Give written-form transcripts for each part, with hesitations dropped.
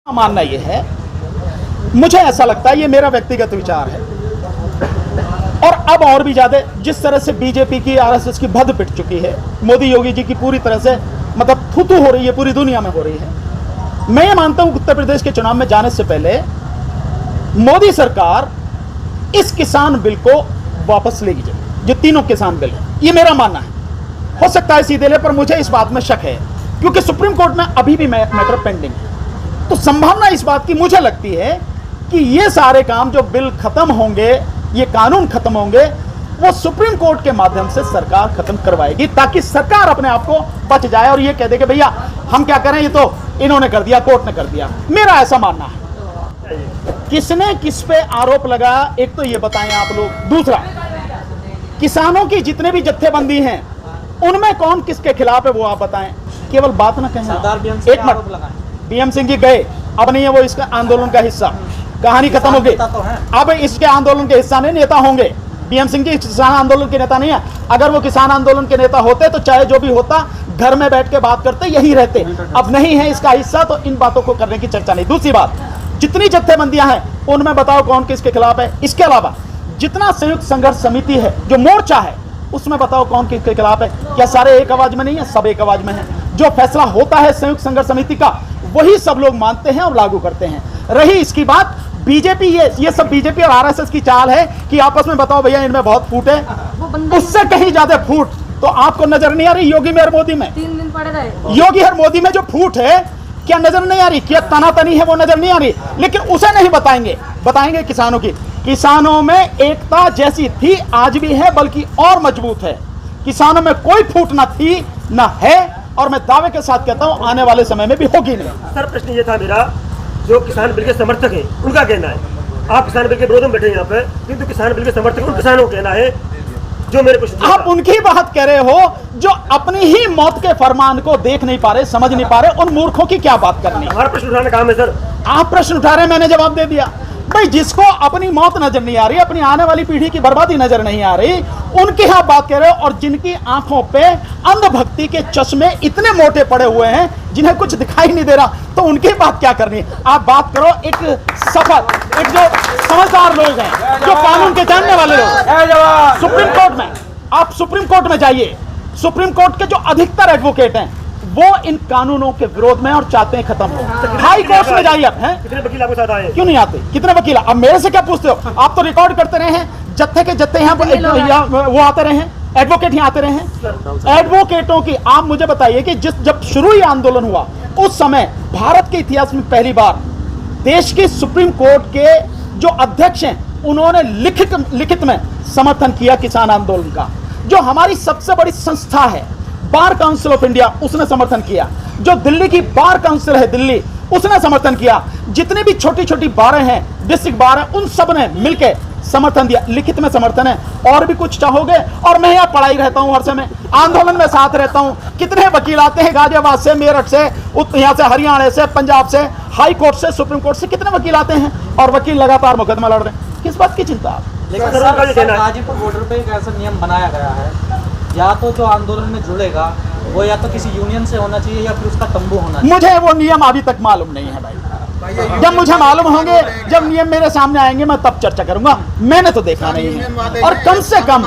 मानना यह है, मुझे ऐसा लगता है, ये मेरा व्यक्तिगत विचार है, और अब और भी ज्यादा जिस तरह से बीजेपी की आरएसएस की भद्द पिट चुकी है, मोदी योगी जी की पूरी तरह से मतलब थू-थू हो रही है, पूरी दुनिया में हो रही है। मैं ये मानता हूं उत्तर प्रदेश के चुनाव में जाने से पहले मोदी सरकार इस किसान बिल को वापस लेगी जाए, जो तीनों किसान बिल है, ये मेरा मानना है। हो सकता है सीधे ले, पर मुझे इस बात में शक है क्योंकि सुप्रीम कोर्ट में अभी भी मैटर पेंडिंग है। तो संभावना इस बात की मुझे लगती है कि ये सारे काम जो बिल खत्म होंगे, ये कानून खत्म होंगे, वो सुप्रीम कोर्ट के माध्यम से सरकार खत्म करवाएगी, ताकि सरकार अपने आप को बच जाए और ये कह दे कि भैया हम क्या करें, ये तो इन्होंने कर दिया, कोर्ट ने कर दिया। मेरा ऐसा मानना है। किसने किस पे आरोप लगाया, एक तो ये बताएं आप लोग। दूसरा, किसानों की जितने भी जत्थेबंदी हैं उनमें कौन किसके खिलाफ है वो आप बताएं, केवल बात ना कहें। एक मिनट, बीएम सिंह जी गए, अब नहीं है वो इसका आंदोलन का हिस्सा, कहानी खत्म हो गई। अब इसके आंदोलन के हिस्सा नहीं, नेता होंगे। बीएम सिंह जी किसान आंदोलन के नेता नहीं है। अगर वो किसान आंदोलन के नेता होते तो चाहे जो भी होता घर में बैठ के बात करते, यही रहते। अब नहीं है इसका हिस्सा, तो इन बातों को करने की चर्चा नहीं। दूसरी बात, जितनी जत्थेबंदियां हैं उनमें बताओ कौन किसके खिलाफ है। इसके अलावा जितना संयुक्त संघर्ष समिति है, जो मोर्चा है, उसमें बताओ कौन किसके खिलाफ है। क्या सारे एक आवाज में नहीं है? सब एक आवाज में है। जो फैसला होता है संयुक्त संघर्ष समिति का, वही सब लोग मानते हैं और लागू करते हैं। रही इसकी बात बीजेपी, ये सब बीजेपी और आरएसएस की चाल है कि आपस में बताओ भैया इनमें बहुत फूट है, उससे कहीं ज्यादा फूट तो आपको नजर नहीं आ रही योगी में और मोदी में। 3 दिन पड़े रहे योगी और मोदी में जो फूट है, क्या नजर नहीं आ रही? क्या तनातनी है वो नजर नहीं आ रही? लेकिन उसे नहीं बताएंगे, बताएंगे किसानों की। किसानों में एकता जैसी थी, आज भी है, बल्कि और मजबूत है। किसानों में कोई फूट ना थी ना है, और मैं दावे के साथ कहता हूं आने वाले समय में भी होगी नहीं। सर, प्रश्न ये था मेरा, जो किसान बिल के समर्थक हैं उनका कहना है, आप किसान बिल के विरोध में बैठे यहाँ पे, किंतु किसान बिल के समर्थक उन किसानों का कहना है जो मेरे को। आप उनकी बात कह रहे हो जो अपनी ही मौत के फरमान को देख नहीं पा रहे, समझ नहीं पा रहे। उन मूर्खों की क्या बात करनी? हमारा प्रश्न उठाने का काम है सर। आप प्रश्न उठा रहे हैं, मैंने जवाब दे दिया। भाई जिसको अपनी मौत नजर नहीं आ रही, अपनी आने वाली पीढ़ी की बर्बादी नजर नहीं आ रही, उनकी आप बात कह रहे हो। और जिनकी आंखों पे अंधभक्ति के चश्मे इतने मोटे पड़े हुए हैं, जिन्हें कुछ दिखाई नहीं दे रहा, तो उनकी बात क्या करनी? आप बात करो एक सफल, एक जो समझदार लोग हैं, जो कानून के जानने वाले लोग। सुप्रीम कोर्ट में, आप सुप्रीम कोर्ट में जाइए, सुप्रीम कोर्ट के जो अधिकतर एडवोकेट हैं वो इन कानूनों के विरोध में और चाहते हैं खत्म हो। हाई कोर्ट में जाइए आप, हैं कितने वकील आपके साथ आए? क्यों नहीं आते? कितने वकील? अब मेरे से क्या पूछते हो? आप तो रिकॉर्ड करते रहे हैं, जत्थे के जत्थे यहाँ वो आते रहे हैं, एडवोकेट यहाँ आते रहे हैं। एडवोकेटों की आप मुझे बताइए कि जब शुरू ही आंदोलन हुआ, उस समय भारत के इतिहास में पहली बार देश की सुप्रीम कोर्ट के जो अध्यक्ष हैं, उन्होंने लिखित में समर्थन किया किसान आंदोलन का। जो हमारी सबसे बड़ी संस्था है बार काउंसिल ऑफ इंडिया, उसने समर्थन किया। जो दिल्ली की बार काउंसिल है दिल्ली, उसने समर्थन किया। जितने भी छोटी छोटी बारें हैं, डिस्ट्रिक्ट बार है, उन सब ने मिलकर समर्थन दिया। लिखित में समर्थन है। और भी कुछ चाहोगे? और मैं यहाँ पढ़ाई रहता हूँ, हर समय आंदोलन में साथ रहता हूँ। कितने वकील आते हैं गाजियाबाद से, मेरठ से, यहाँ से, हरियाणा से, पंजाब से, हाई कोर्ट से, सुप्रीम कोर्ट से, कितने वकील आते हैं और वकील लगातार मुकदमा लड़ रहे हैं। किस बात की चिंता आप? लेकिन सर गाजीपुर बॉर्डर पे एक ऐसा नियम बनाया गया है, या तो जो आंदोलन में जुड़ेगा वो या तो किसी यूनियन से होना चाहिए या फिर उसका तंबू होना चाहिए। मुझे वो नियम अभी तक मालूम नहीं है भाई। जब मुझे मालूम होंगे, जब नियम मेरे सामने आएंगे, मैं तब चर्चा करूंगा। मैंने तो देखा नहीं है। और कम से कम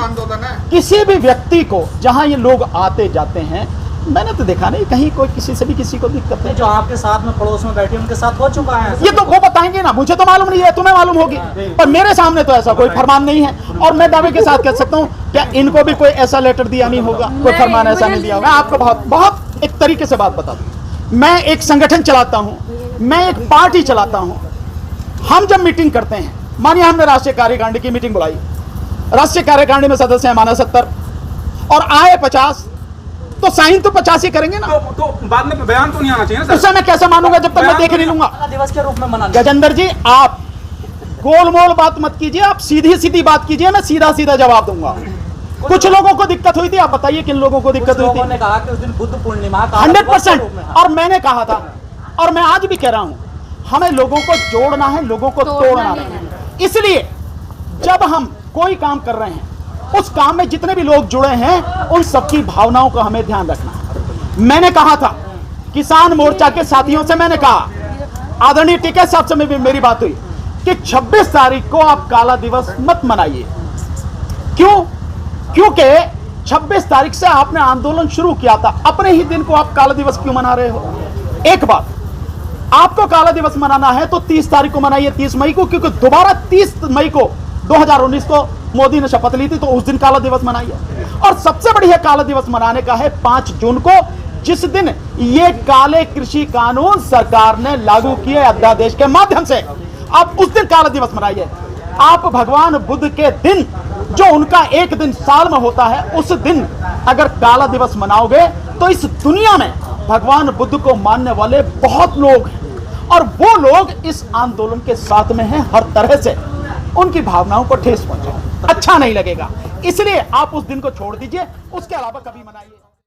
किसी भी व्यक्ति को, जहां ये लोग आते जाते हैं, मैंने तो देखा नहीं कहीं कोई किसी से भी किसी को दिक्कत नहीं। जो आपके साथ में पड़ोस में बैठे उनके साथ हो चुका है, ये तो वो बताएंगे ना, मुझे तो मालूम नहीं है, तुम्हें मालूम होगी, पर मेरे सामने तो ऐसा कोई फरमान नहीं है। और मैं दावे के साथ कह सकता हूँ, क्या इनको भी कोई ऐसा लेटर दिया नहीं होगा, कोई फरमान ऐसा नहीं दिया होगा। आपको बहुत एक तरीके से बात बता दूं, मैं एक संगठन चलाता हूँ, मैं एक पार्टी चलाता हूँ। हम जब मीटिंग करते हैं, मानिए हमने राष्ट्रीय कार्यकारिणी की मीटिंग बुलाई, राष्ट्रीय कार्यकारिणी में सदस्य है माना 70 और आए 50, तो साइन तो 50 ही करेंगे ना। तो बाद में बयान तो नहीं आना चाहिए ना सर? उससे मैं कैसे मानूंगा जब तक मैं देख नहीं लूंगा? दिवस के रूप में मनाना। गजेंद्र जी, आप गोलमोल बात मत कीजिए, आप सीधी सीधी बात कीजिए, मैं सीधा सीधा जवाब दूंगा। कुछ लोगों को दिक्कत हुई थी, आप बताइए किन लोगों को दिक्कत हुई थी? ने कहा कि उस दिन बुद्ध पूर्णिमा 100%। और मैंने कहा था, और मैं आज भी कह रहा हूं, हमें लोगों को जोड़ना है, लोगों को तोड़ना नहीं। इसलिए जब हम कोई काम कर रहे हैं, उस काम में जितने भी लोग जुड़े हैं, उन सबकी भावनाओं का हमें ध्यान रखना है। मैंने कहा था, किसान मोर्चा के साथियों से मैंने कहा आदरणीय टीके साहब से भी मेरी बात हुई कि 26 तारीख को आप काला दिवस मत मनाइए। क्यों? क्योंकि 26 तारीख से आपने आंदोलन शुरू किया था, अपने ही दिन को आप काला दिवस क्यों मना रहे हो? एक बात, आपको काला दिवस मनाना है तो 30 तारीख को मनाइए, 30 मई को, क्योंकि दोबारा 30 मई को 2019 को मोदी ने शपथ ली थी, तो उस दिन काला दिवस मनाइए। और सबसे बढ़िया काला दिवस मनाने का है 5 जून को, जिस दिन ये काले कृषि कानून सरकार ने लागू किए अध्यादेश के माध्यम से। आप उस दिन काला दिवस मनाइए। आप भगवान बुद्ध के दिन, जो उनका एक दिन साल में होता है, उस दिन अगर काला दिवस मनाओगे तो इस दुनिया में भगवान बुद्ध को मानने वाले बहुत लोग हैं, और वो लोग इस आंदोलन के साथ में हैं हर तरह से। उनकी भावनाओं को ठेस पहुंचे, अच्छा नहीं लगेगा। इसलिए आप उस दिन को छोड़ दीजिए, उसके अलावा कभी मनाइए।